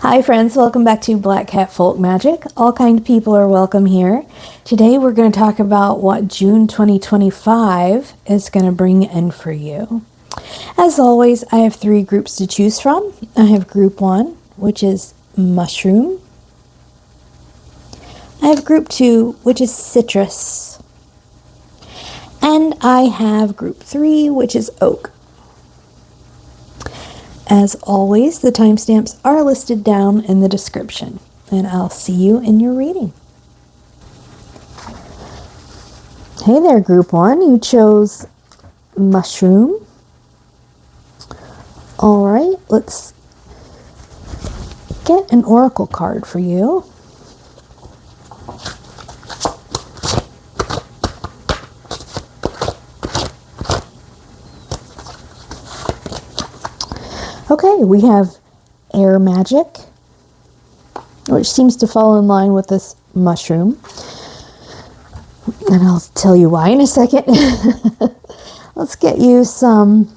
Hi friends, welcome back to Black Cat Folk Magic. All kind of people are welcome here. Today we're going to talk about what June 2025 is going to bring in for you. As always, I have three groups to choose from. I have group 1, which is mushroom. I have group 2, which is citrus. And I have group 3, which is oak. As always, the timestamps are listed down in the description, and I'll see you in your reading. Hey there, group 1. You chose mushroom. All right, let's get an oracle card for you. Okay, we have air magic, which seems to fall in line with this mushroom. And I'll tell you why in a second. Let's get you some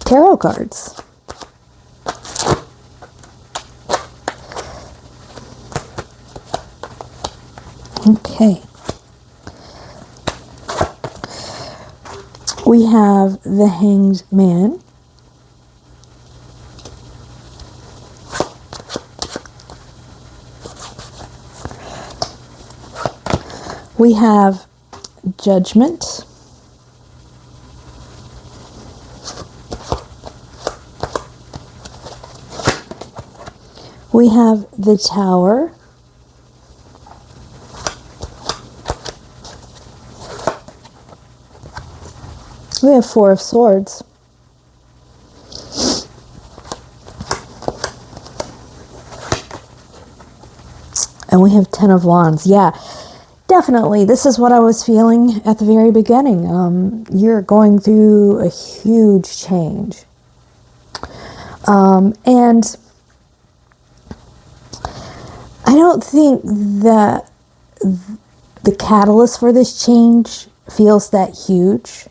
tarot cards. Okay. We have the Hanged Man. We have Judgment. We have the Tower. We have Four of Swords. And we have Ten of Wands. Yeah. Definitely, this is what I was feeling at the very beginning. You're going through a huge change. And I don't think that the catalyst for this change feels that huge.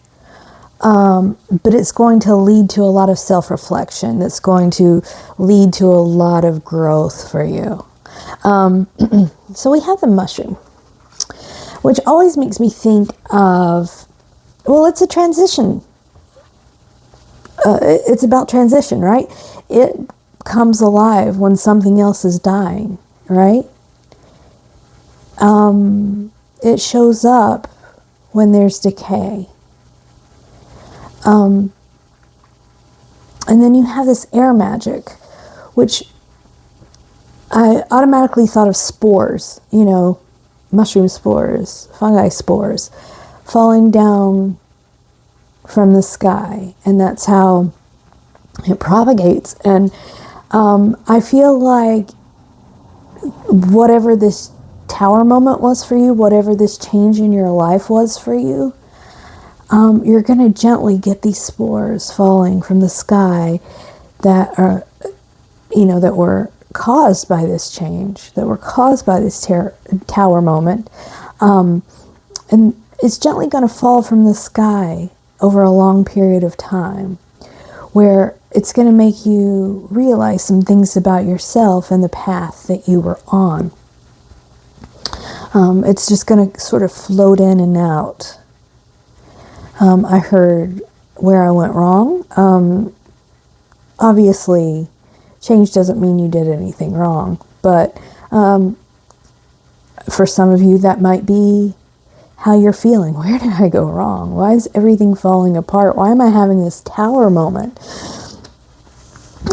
But it's going to lead to a lot of self-reflection. It's going to lead to a lot of growth for you. So we have the mushroom, which always makes me think of, well, it's a transition. It's about transition, right? It comes alive when something else is dying, right? It shows up when there's decay. And then you have this air magic, which I automatically thought of spores, mushroom spores, fungi spores, falling down from the sky. And that's how it propagates. And I feel like whatever this tower moment was for you, whatever this change in your life was for you, you're going to gently get these spores falling from the sky that are, that were caused by this change, that were caused by this tower moment. And it's gently going to fall from the sky over a long period of time, where it's going to make you realize some things about yourself and the path that you were on. It's just going to sort of float in and out. I heard where I went wrong. Obviously, change doesn't mean you did anything wrong, but for some of you, that might be how you're feeling. Where did I go wrong? Why is everything falling apart? Why am I having this tower moment?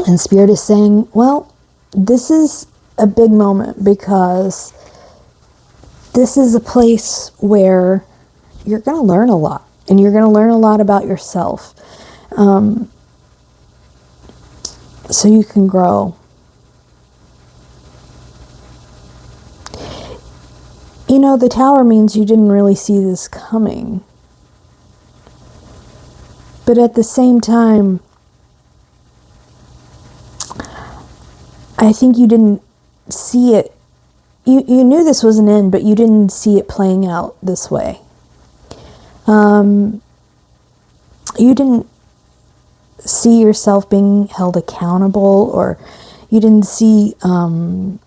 And Spirit is saying, well, this is a big moment because this is a place where you're going to learn a lot, and you're going to learn a lot about yourself. So you can grow. The tower means you didn't really see this coming. But at the same time, I think you didn't see it. You knew this was an end, but you didn't see it playing out this way. You didn't see yourself being held accountable, or You didn't see, you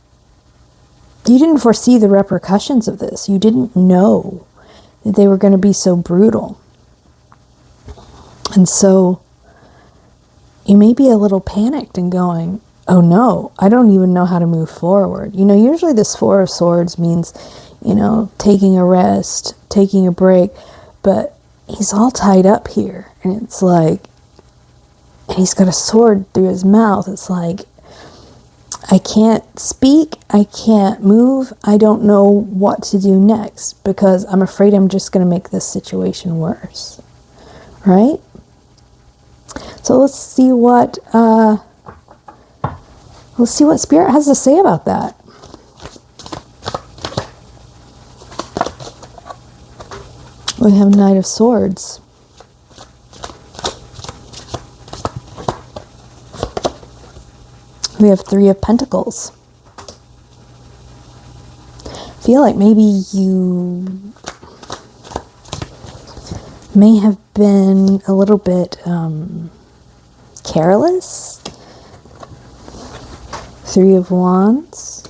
didn't foresee the repercussions of this. You didn't know that they were going to be so brutal. And so you may be a little panicked and going, oh no, I don't even know how to move forward. You know, usually this Four of Swords means, you know, taking a rest, taking a break, but he's all tied up here. And it's like, and he's got a sword through his mouth. It's like, I can't speak, I can't move, I don't know what to do next because I'm afraid I'm just going to make this situation worse. Right? So let's see what Spirit has to say about that. We have Knight of Swords. We have Three of Pentacles. I feel like maybe you may have been a little bit careless. Three of Wands.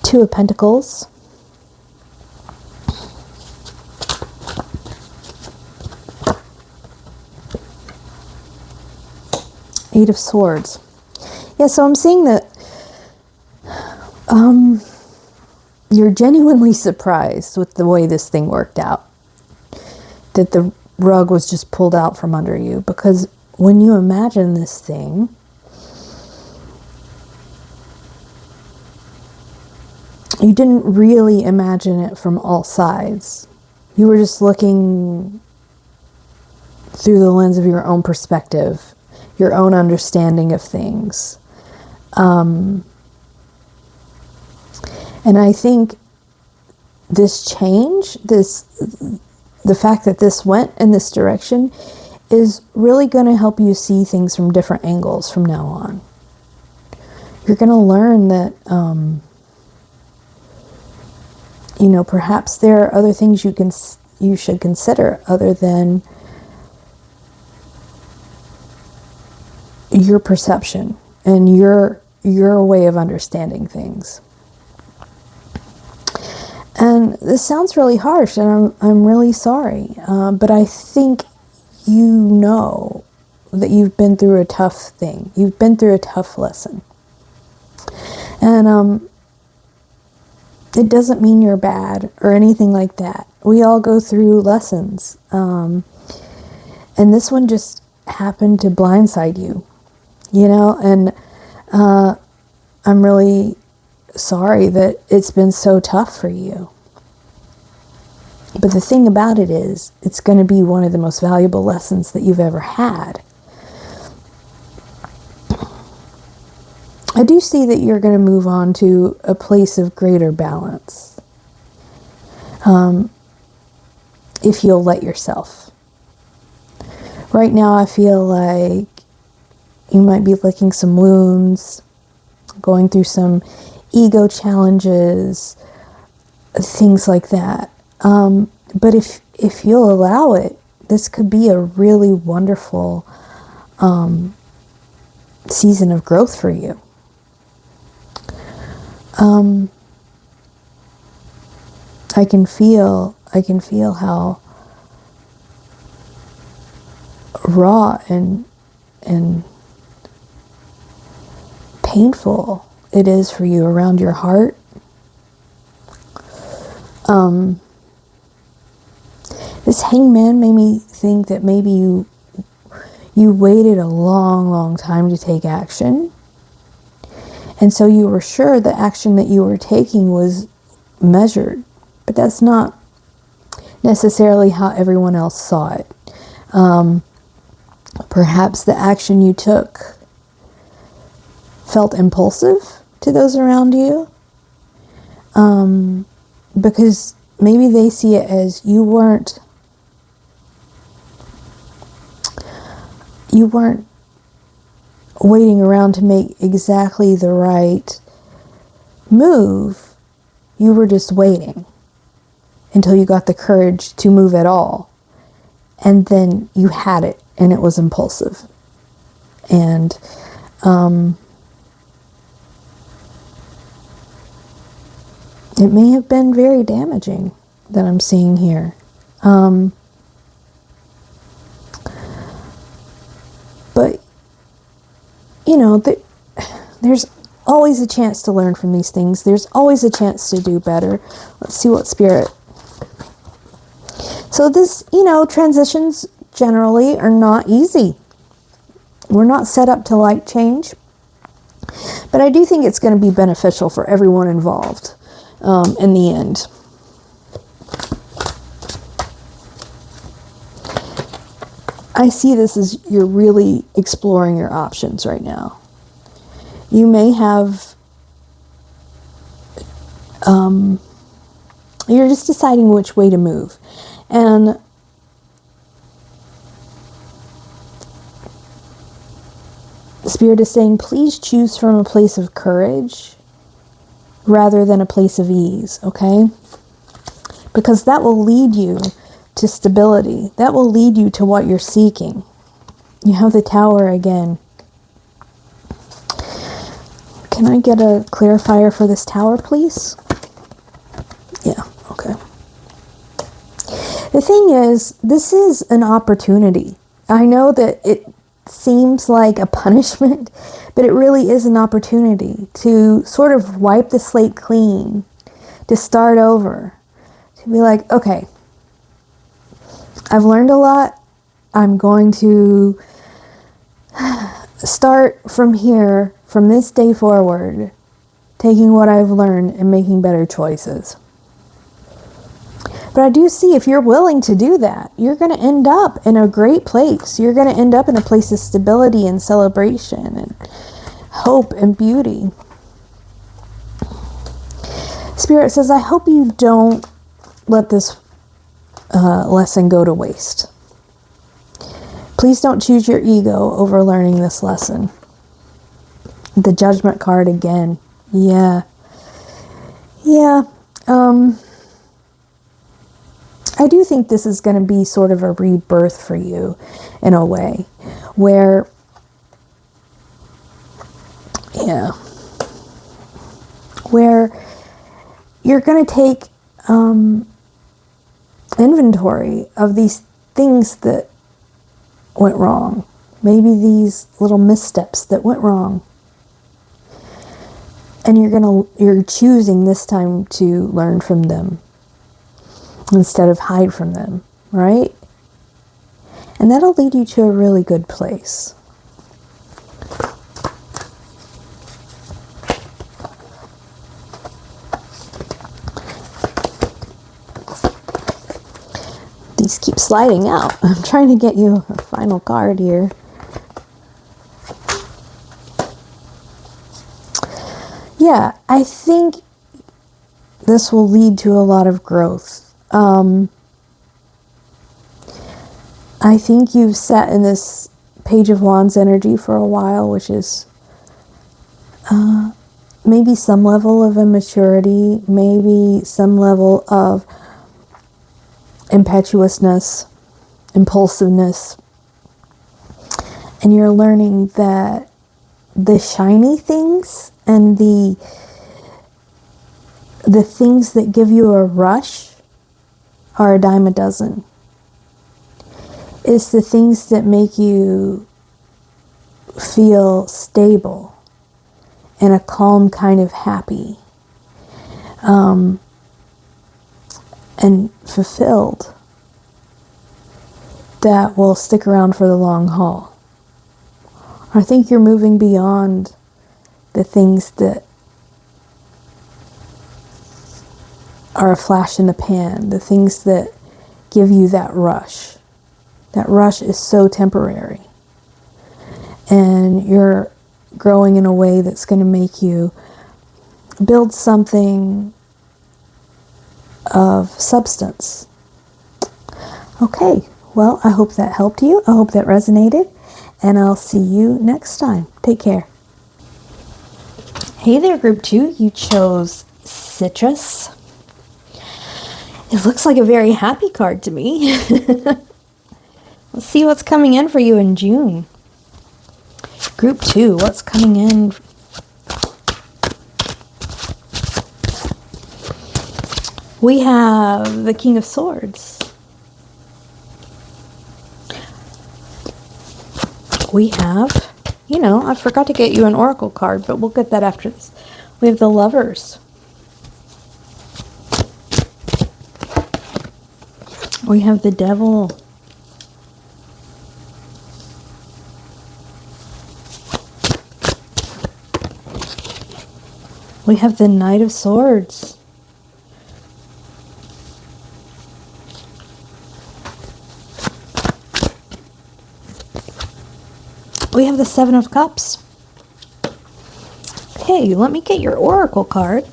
Two of Pentacles. Eight of Swords. Yeah, so I'm seeing that you're genuinely surprised with the way this thing worked out. That the rug was just pulled out from under you. Because when you imagine this thing, you didn't really imagine it from all sides. You were just looking through the lens of your own perspective, your own understanding of things. And I think this change, the fact that this went in this direction is really going to help you see things from different angles from now on. You're going to learn that, you know, perhaps there are other things you should consider other than your perception and your way of understanding things. And this sounds really harsh, and I'm really sorry, but I think you know that you've been through a tough thing. You've been through a tough lesson. And it doesn't mean you're bad or anything like that. We all go through lessons. And this one just happened to blindside you, you know, and I'm really sorry that it's been so tough for you. But the thing about it is, it's going to be one of the most valuable lessons that you've ever had. I do see that you're going to move on to a place of greater balance. If you'll let yourself. Right now I feel like you might be licking some wounds, going through some ego challenges, things like that. But if you'll allow it, this could be a really wonderful season of growth for you. I can feel how raw and painful it is for you around your heart. This hangman made me think that maybe you waited a long time to take action. And so you were sure the action that you were taking was measured. But that's not necessarily how everyone else saw it. Perhaps the action you took felt impulsive to those around you. Because maybe they see it as you weren't waiting around to make exactly the right move. You were just waiting. until you got the courage to move at all. And then you had it, and it was impulsive. And it may have been very damaging that I'm seeing here. But, you know, there's always a chance to learn from these things. There's always a chance to do better. Let's see what Spirit. So this, you know, transitions generally are not easy. We're not set up to like change. But I do think it's going to be beneficial for everyone involved in the end. I see this as you're really exploring your options right now. You may have, you're just deciding which way to move. And Spirit is saying, please choose from a place of courage rather than a place of ease, okay? Because that will lead you to stability. That will lead you to what you're seeking. You have the Tower again. Can I get a clarifier for this Tower, please? Yeah, okay. The thing is, this is an opportunity. I know that it seems like a punishment, but it really is an opportunity to sort of wipe the slate clean, to start over, to be like, okay, I've learned a lot. I'm going to start from here, from this day forward, taking what I've learned and making better choices. But I do see if you're willing to do that, you're going to end up in a great place. You're going to end up in a place of stability and celebration and hope and beauty. Spirit says, I hope you don't let this lesson go to waste. Please don't choose your ego over learning this lesson. The Judgment card again. Yeah. I do think this is going to be sort of a rebirth for you in a way where, where you're going to take inventory of these things that went wrong. Maybe these little missteps that went wrong. And you're choosing this time to learn from them instead of hide from them, right? And that'll lead you to a really good place. These keep sliding out. I'm trying to get you a final card here. Yeah, I think this will lead to a lot of growth. I think you've sat in this Page of Wands energy for a while, which is maybe some level of immaturity, maybe some level of impetuousness, impulsiveness. And you're learning that the shiny things and the things that give you a rush are a dime a dozen. It's the things that make you feel stable and a calm kind of happy and fulfilled that will stick around for the long haul. I think you're moving beyond the things that are a flash in the pan, the things that give you that rush. That rush is so temporary. And you're growing in a way that's going to make you build something of substance. Okay, well, I hope that helped you. I hope that resonated. And I'll see you next time. Take care. Hey there, Group 2. You chose Citrus. It looks like a very happy card to me. Let's see what's coming in for you in June. Group 2, what's coming in? We have the King of Swords. We have, I forgot to get you an oracle card, but we'll get that after this. We have the Lovers. We have the Devil. We have the Knight of Swords. We have the Seven of Cups. Okay, let me get your oracle card.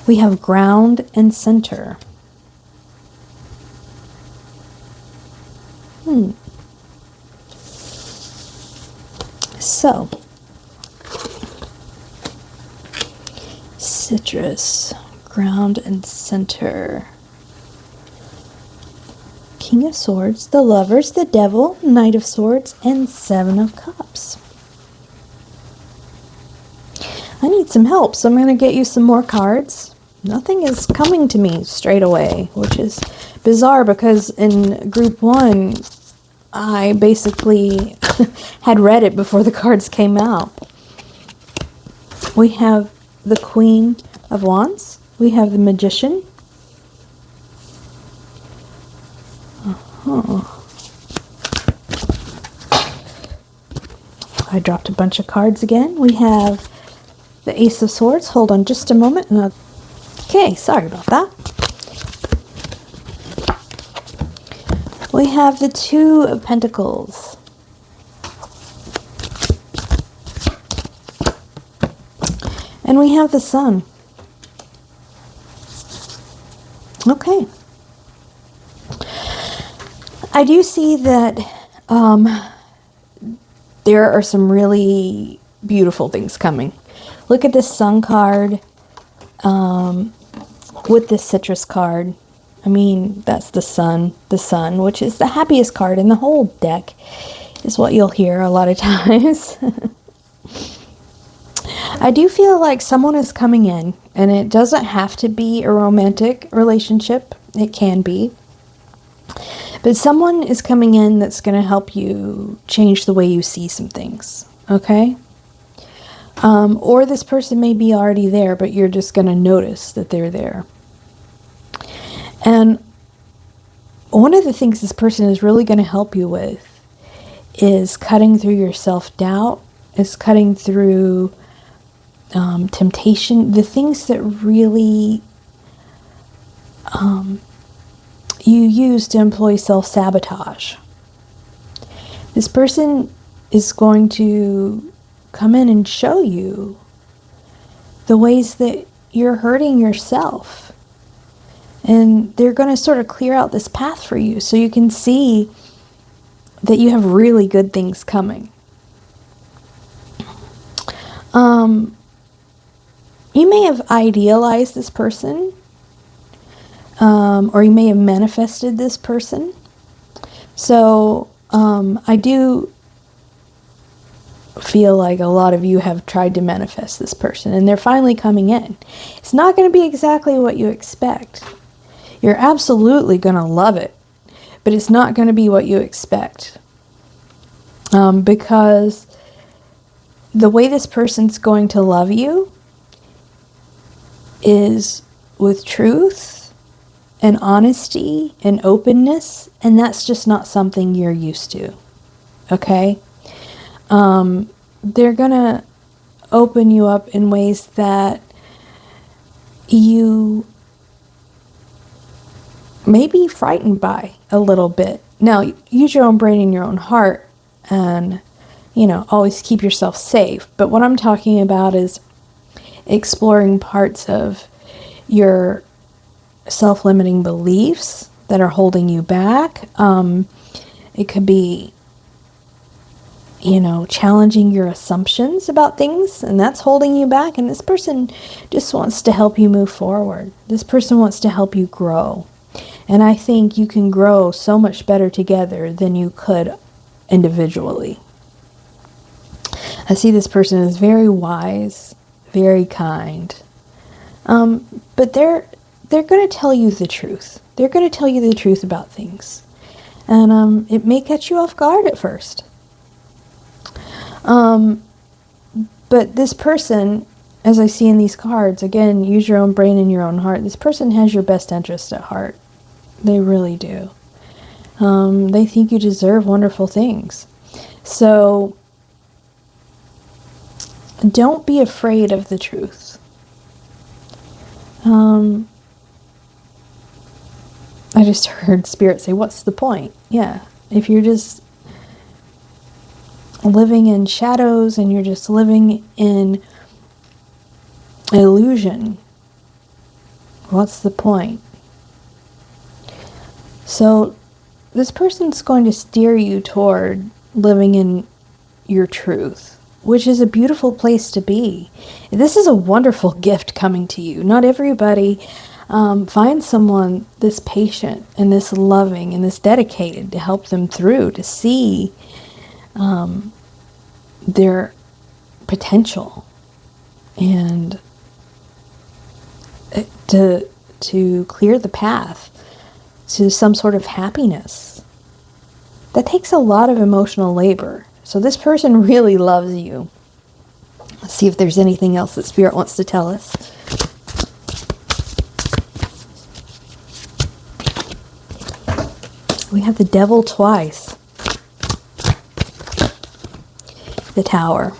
We have Ground and Center. So, Citrus, Ground and Center. King of Swords, the Lovers, the Devil, Knight of Swords, and Seven of Cups. I need some help, so I'm going to get you some more cards. Nothing is coming to me straight away, which is bizarre because in group 1, I basically had read it before the cards came out. We have the Queen of Wands. We have the Magician. I dropped a bunch of cards again. We have the Ace of Swords. Hold on just a moment. Okay, sorry about that. We have the Two of Pentacles. And we have the Sun. Okay. I do see that there are some really beautiful things coming. Look at this Sun card with this Citrus card. I mean, that's the Sun, which is the happiest card in the whole deck, is what you'll hear a lot of times. I do feel like someone is coming in, and it doesn't have to be a romantic relationship. It can be. But someone is coming in that's going to help you change the way you see some things, okay? Or this person may be already there, but you're just going to notice that they're there. And one of the things this person is really going to help you with is cutting through your self-doubt, is cutting through temptation, the things that really you use to employ self-sabotage. This person is going to come in and show you the ways that you're hurting yourself. And they're going to sort of clear out this path for you so you can see that you have really good things coming. You may have idealized this person, or you may have manifested this person. So I do feel like a lot of you have tried to manifest this person, and they're finally coming in. It's not going to be exactly what you expect. You're absolutely going to love it, but it's not going to be what you expect. Because the way this person's going to love you is with truth and honesty and openness, and that's just not something you're used to, okay? They're gonna open you up in ways that you may be frightened by a little bit. Now, use your own brain and your own heart, and, always keep yourself safe. But what I'm talking about is exploring parts of your self-limiting beliefs that are holding you back. It could be, challenging your assumptions about things, and that's holding you back. And this person just wants to help you move forward. This person wants to help you grow. And I think you can grow so much better together than you could individually. I see this person as very wise, very kind. But they're going to tell you the truth. They're going to tell you the truth about things. And it may catch you off guard at first. But this person, as I see in these cards, again, use your own brain and your own heart. This person has your best interest at heart. They really do. They think you deserve wonderful things. So don't be afraid of the truth. I just heard Spirit say, what's the point? Yeah, if you're just living in shadows and you're just living in illusion, what's the point? So this person's going to steer you toward living in your truth, which is a beautiful place to be. This is a wonderful gift coming to you. Not everybody finds someone this patient and this loving and this dedicated to help them through, to see their potential and to clear the path to some sort of happiness. That takes a lot of emotional labor. So this person really loves you. Let's see if there's anything else that Spirit wants to tell us. We have the Devil twice. The Tower.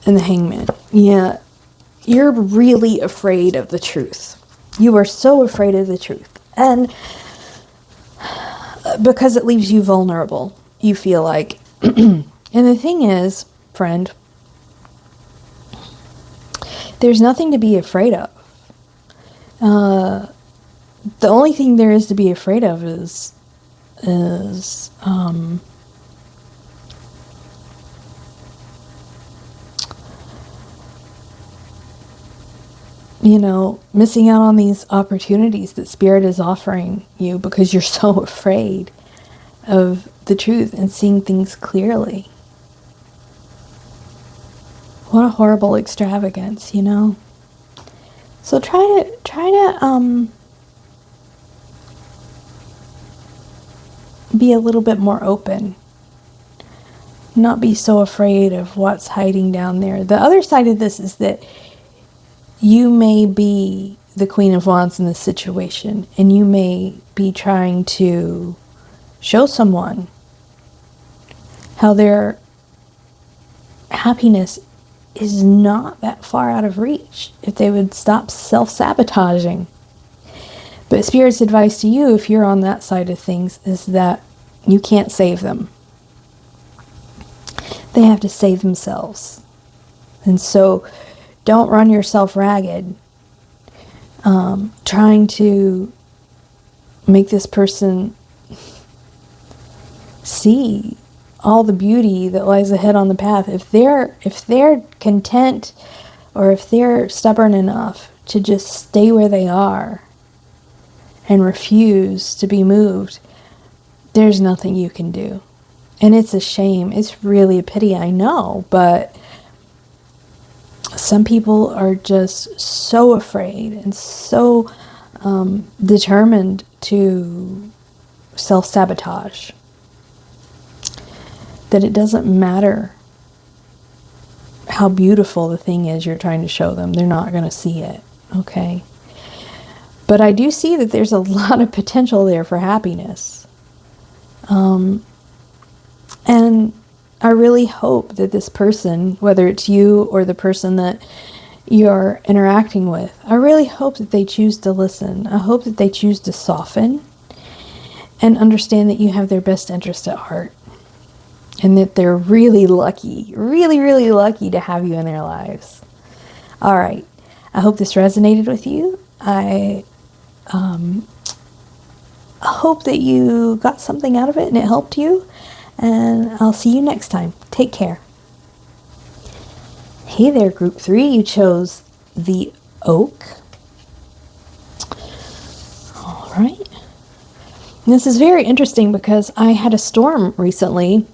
And the Hangman. Yeah, you're really afraid of the truth. You are so afraid of the truth. And because it leaves you vulnerable, you feel like. And the thing is, friend, there's nothing to be afraid of. The only thing there is to be afraid of is missing out on these opportunities that Spirit is offering you because you're so afraid of the truth and seeing things clearly. What a horrible extravagance, So try to be a little bit more open. Not be so afraid of what's hiding down there. The other side of this is that you may be the Queen of Wands in this situation, and you may be trying to show someone how their happiness is not that far out of reach if they would stop self-sabotaging. But Spirit's advice to you, if you're on that side of things, is that you can't save them. They have to save themselves. And so don't run yourself ragged trying to make this person see all the beauty that lies ahead on the path. If they're content, or if they're stubborn enough to just stay where they are and refuse to be moved, there's nothing you can do. And it's a shame. It's really a pity, I know, but some people are just so afraid and so determined to self-sabotage that it doesn't matter how beautiful the thing is you're trying to show them. They're not going to see it, okay? But I do see that there's a lot of potential there for happiness. And I really hope that this person, whether it's you or the person that you're interacting with, I really hope that they choose to listen. I hope that they choose to soften and understand that you have their best interest at heart. And that they're really lucky, really, really lucky to have you in their lives. All right. I hope this resonated with you. I hope that you got something out of it and it helped you. And I'll see you next time. Take care. Hey there, group 3. You chose the oak. All right. This is very interesting because I had a storm recently,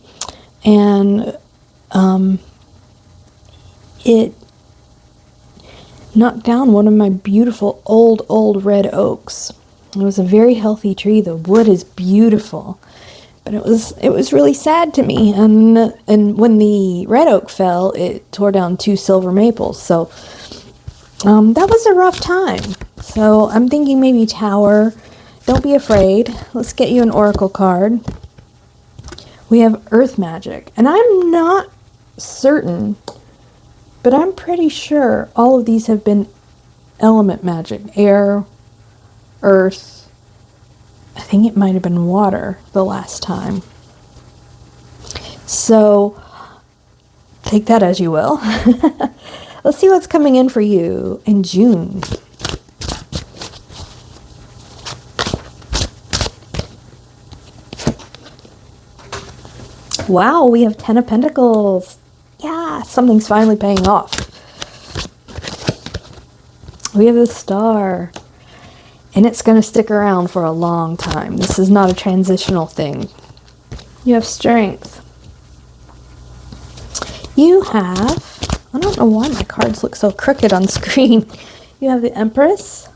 and it knocked down one of my beautiful old red oaks. It was a very healthy tree. The wood is beautiful, but it was really sad to me. And when the red oak fell, it tore down 2 silver maples. So that was a rough time. So I'm thinking maybe tower. Don't be afraid. Let's get you an oracle card. We have earth magic, and I'm not certain, but I'm pretty sure all of these have been element magic. Air, earth, I think it might have been water the last time. So take that as you will. Let's see what's coming in for you in June. Wow, we have 10 of Pentacles. Yeah, something's finally paying off. We have the Star. And it's going to stick around for a long time. This is not a transitional thing. You have Strength. You have, I don't know why my cards look so crooked on screen. You have the Empress.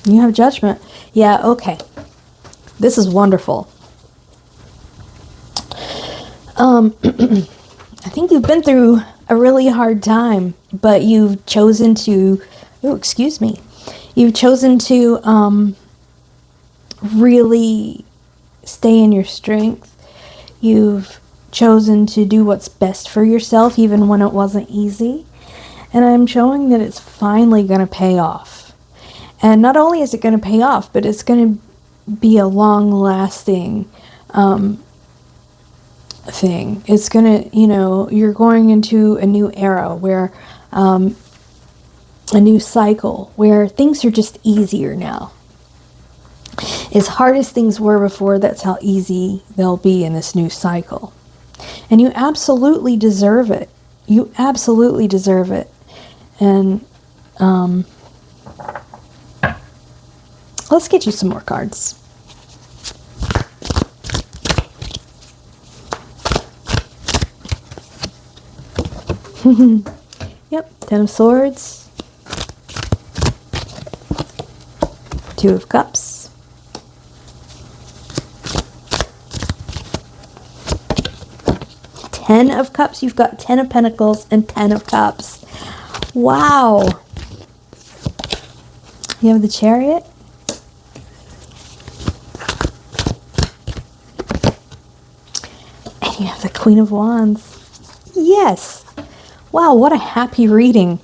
You have Judgment. Yeah, okay. This is wonderful. I think you've been through a really hard time, but you've chosen to, you've chosen to really stay in your strength. You've chosen to do what's best for yourself, even when it wasn't easy. And I'm showing that it's finally going to pay off. And not only is it going to pay off, but it's going to be a long-lasting thing. It's going to, you're going into a new era where, a new cycle where things are just easier now. As hard as things were before, that's how easy they'll be in this new cycle. And you absolutely deserve it. You absolutely deserve it. And let's get you some more cards. Yep, 10 of Swords. 2 of Cups. 10 of Cups. You've got 10 of Pentacles and 10 of Cups. Wow. You have the Chariot. And you have the Queen of Wands. Yes. Wow, what a happy reading.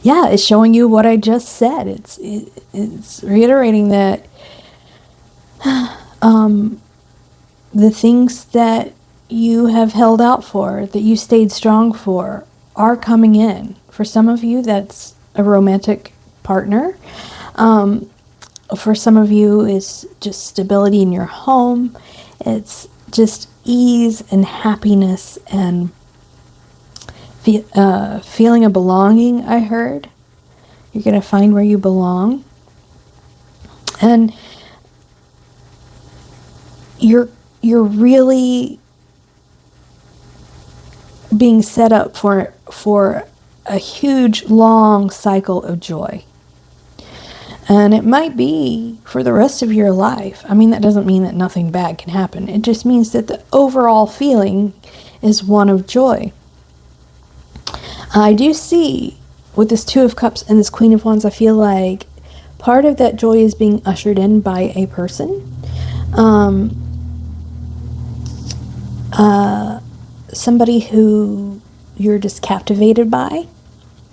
Yeah, it's showing you what I just said. It's reiterating that the things that you have held out for, that you stayed strong for, are coming in. For some of you, that's a romantic partner. For some of you, it's just stability in your home. It's just ease and happiness and feeling of belonging, I heard. You're going to find where you belong. And you're really being set up for a huge, long cycle of joy. And it might be for the rest of your life. I mean, that doesn't mean that nothing bad can happen. It just means that the overall feeling is one of joy. I do see with this 2 of Cups and this Queen of Wands, I feel like part of that joy is being ushered in by a person. Somebody who you're just captivated by.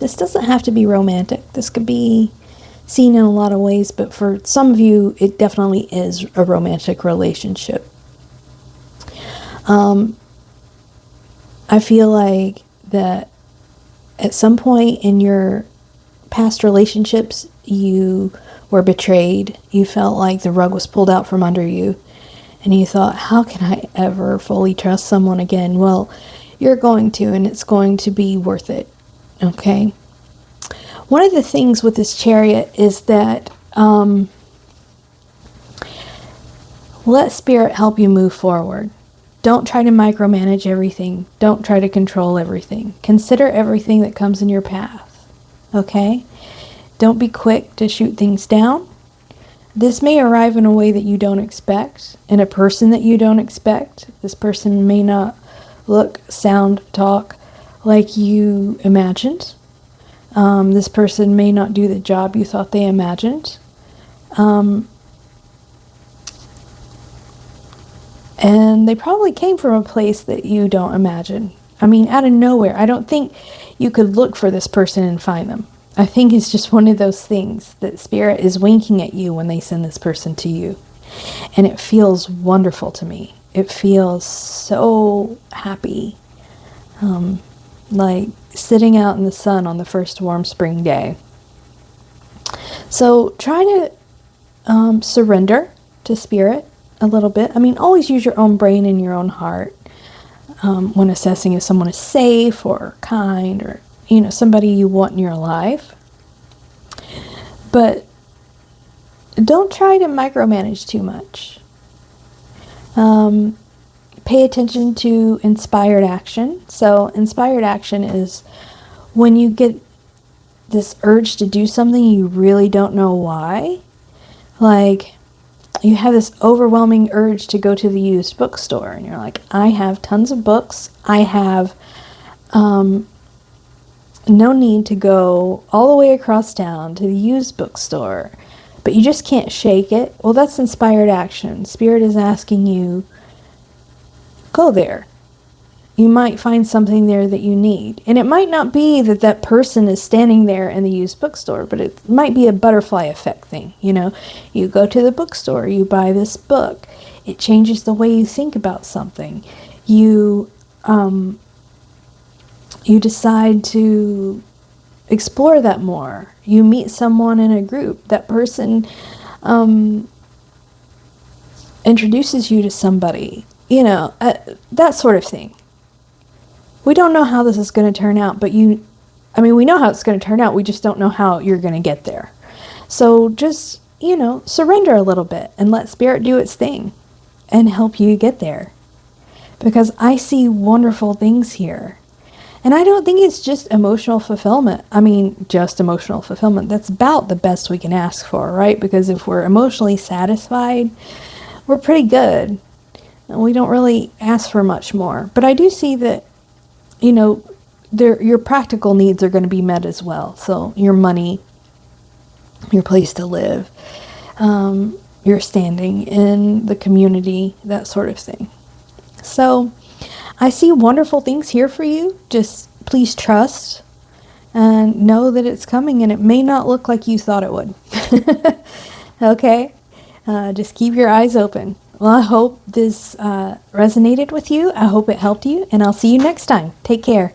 This doesn't have to be romantic. This could be seen in a lot of ways, but for some of you, it definitely is a romantic relationship. I feel like that at some point in your past relationships, you were betrayed. You felt like the rug was pulled out from under you. And you thought, how can I ever fully trust someone again? Well, you're going to, and it's going to be worth it. Okay? One of the things with this Chariot is that let Spirit help you move forward. Don't try to micromanage everything. Don't try to control everything. Consider everything that comes in your path. Okay? Don't be quick to shoot things down. This may arrive in a way that you don't expect, in a person that you don't expect. This person may not look, sound, talk like you imagined. This person may not do the job you thought they imagined. And they probably came from a place that you don't imagine. I mean, out of nowhere. I don't think you could look for this person and find them. I think it's just one of those things that Spirit is winking at you when they send this person to you. And it feels wonderful to me. It feels so happy. Like sitting out in the sun on the first warm spring day. So try to surrender to Spirit a little bit. I mean, always use your own brain and your own heart when assessing if someone is safe or kind or, somebody you want in your life. But don't try to micromanage too much. Pay attention to inspired action. So inspired action is when you get this urge to do something you really don't know why. Like you have this overwhelming urge to go to the used bookstore and you're like, I have tons of books. I have no need to go all the way across town to the used bookstore, but you just can't shake it. Well, that's inspired action. Spirit is asking you, go there. You might find something there that you need. And it might not be that that person is standing there in the used bookstore, but it might be a butterfly effect thing. You go to the bookstore, you buy this book. It changes the way you think about something. You decide to explore that more. You meet someone in a group. That person introduces you to somebody. That sort of thing. We don't know how this is going to turn out, but we know how it's going to turn out. We just don't know how you're going to get there. So just, surrender a little bit and let Spirit do its thing and help you get there. Because I see wonderful things here. And I don't think it's just emotional fulfillment. Just emotional fulfillment. That's about the best we can ask for, right? Because if we're emotionally satisfied, we're pretty good. And we don't really ask for much more. But I do see that your practical needs are going to be met as well. So your money, your place to live, your standing in the community, that sort of thing. So I see wonderful things here for you. Just please trust and know that it's coming, and it may not look like you thought it would. Okay? Just keep your eyes open. Well, I hope this resonated with you. I hope it helped you, and I'll see you next time. Take care.